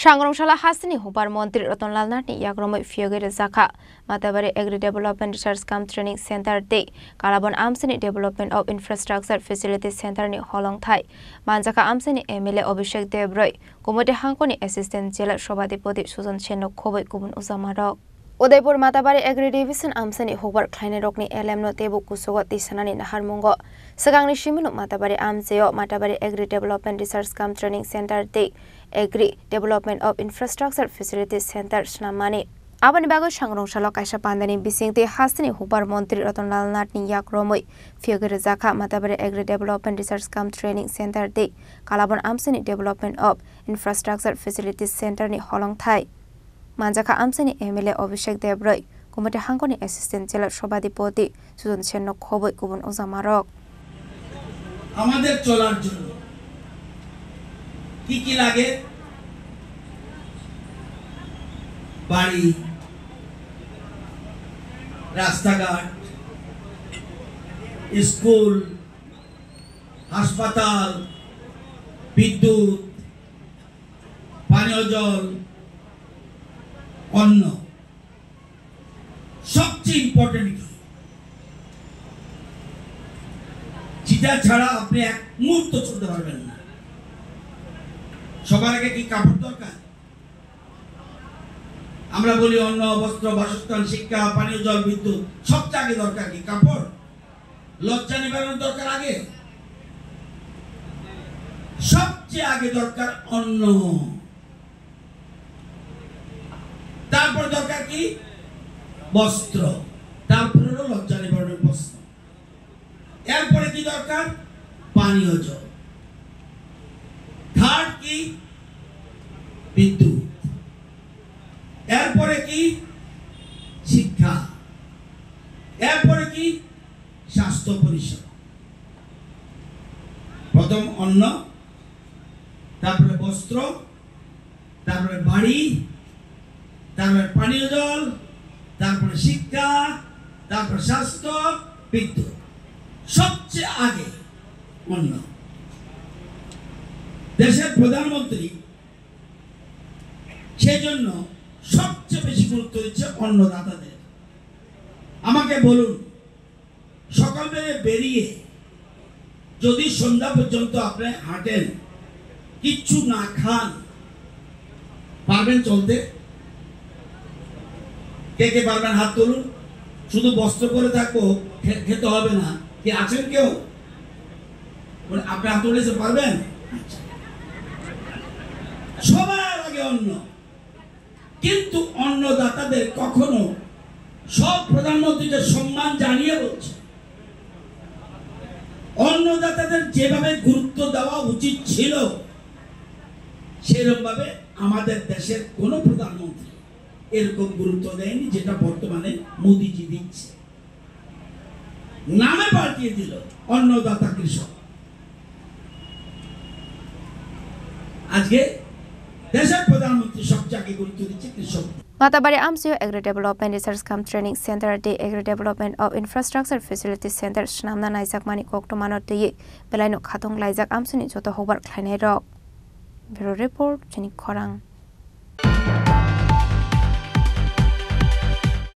Sangrongshalla hasini hubar Montri Rotnlal Nati Yagromoi Fiogere Zaka Matabari Agri Development Research Camp Training Center Day Kalabon Amsini Development of Infrastructure Facilities Center ni Holong Thai Manjaka Amsini MLA Abhishek Debroi Kumode Hankoni Assistant Jela Shobadipodi Susan Chenok Khoboi Kubun Uzamarok Udaipur Matabari Agri Division Amsani Hubar Kleine Rokni LM no Tebu Kusogot Tisanani Naharmungo Sagangni Shimunu Matabari Amzeo Matabari Agri Development Research Camp Training Center Day Agri Development of Infrastructure Facilities Center Snamani Abani Bago Sangrongshalla Kaisa Pandani Bisingti Hasini Hubar Montri Rotnlal Nati Yagromoi Fiogere Zaka Matabari Agri Development Research Camp Training Center Day Kalabon Amsani Development of Infrastructure Facilities Center ni Holong Thai Manjaka Amsini MLA Abhishek Debroi Kumode Hankoni Assistant Jela Shobadipodi Susan Chenok Khoboi Kubun Uzamarok আমাদের চলার জন্য কি কি লাগে বাড়ি রাস্তাঘাট school হাসপাতাল বিদ্যুৎ পানীয় জল অন্ন সবচেয়ে ইম্পর্টেন্ট যেটা ছাড়া আপনি এক মুহূর্ত চলতে পারবেন না সবার আগে কি কাপড় দরকার আমরা বলি অন্ন বস্ত্র বাসস্থান শিক্ষা পানীয় জল বিদ্যুৎ সবচেয়ে আগে দরকার কি কাপড় লজ্জা নিবারণ দরকার আগে সবচেয়ে আগে দরকার অন্ন তারপর দরকার কি বস্ত্র তারপর হলো লজ্জা নিবারণের বস্ত্র এরপরে কি দরকার পানীয় জল থার্ড কি বিদ্যুৎ এরপরে কি শিক্ষা এরপরে কি স্বাস্থ্য পরিষেবা প্রথম অন্ন তারপরে বস্ত্র তারপরে বাড়ি তারপরে পানীয় জল তারপরে শিক্ষা তারপরে স্বাস্থ্য বিদ্যুৎ সবচেয়ে আগে অন্ন দেশের প্রধানমন্ত্রী সেজন্য সবচেয়ে বেশি গুরুত্ব দিচ্ছে অন্নদাতাদের আমাকে বলুন সকালবেলা বেরিয়ে যদি সন্ধ্যা পর্যন্ত আপনি হাঁটেন কিচ্ছু না খান পারবেন চলতে কে কে পারবেন হাত তুলুন শুধু বস্ত্র পরে থাকবো খেতে হবে না কি আছেন কেউ আপনি হাত তুলেছে পারবেন সবার আগে অন্ন কিন্তু অন্নদাতাদের কখনো সব প্রধানমন্ত্রীকে সম্মান জানিয়ে বলছে অন্নদাতাদের যেভাবে গুরুত্ব দেওয়া উচিত ছিল সেরকম ভাবে আমাদের দেশের কোন প্রধানমন্ত্রী এরকম গুরুত্ব দেয়নি যেটা বর্তমানে মোদিজি দিচ্ছে নামে পাল্টিয়ে দিল অন্নদাতা কৃষক আজকে দেশের প্রধানমন্ত্রী সবচেয়ে আগে গুরুত্ব দিচ্ছে কৃষক Matabari Amsio Agri Development Research Camp Training Center Day Agri Development of Infrastructure Facilities Center Snamna Naizak Mani Koktomano Day Belaino Khatong Laizak Amsini Joto Hobar Kleine Rock Bureau Report Jenny Korang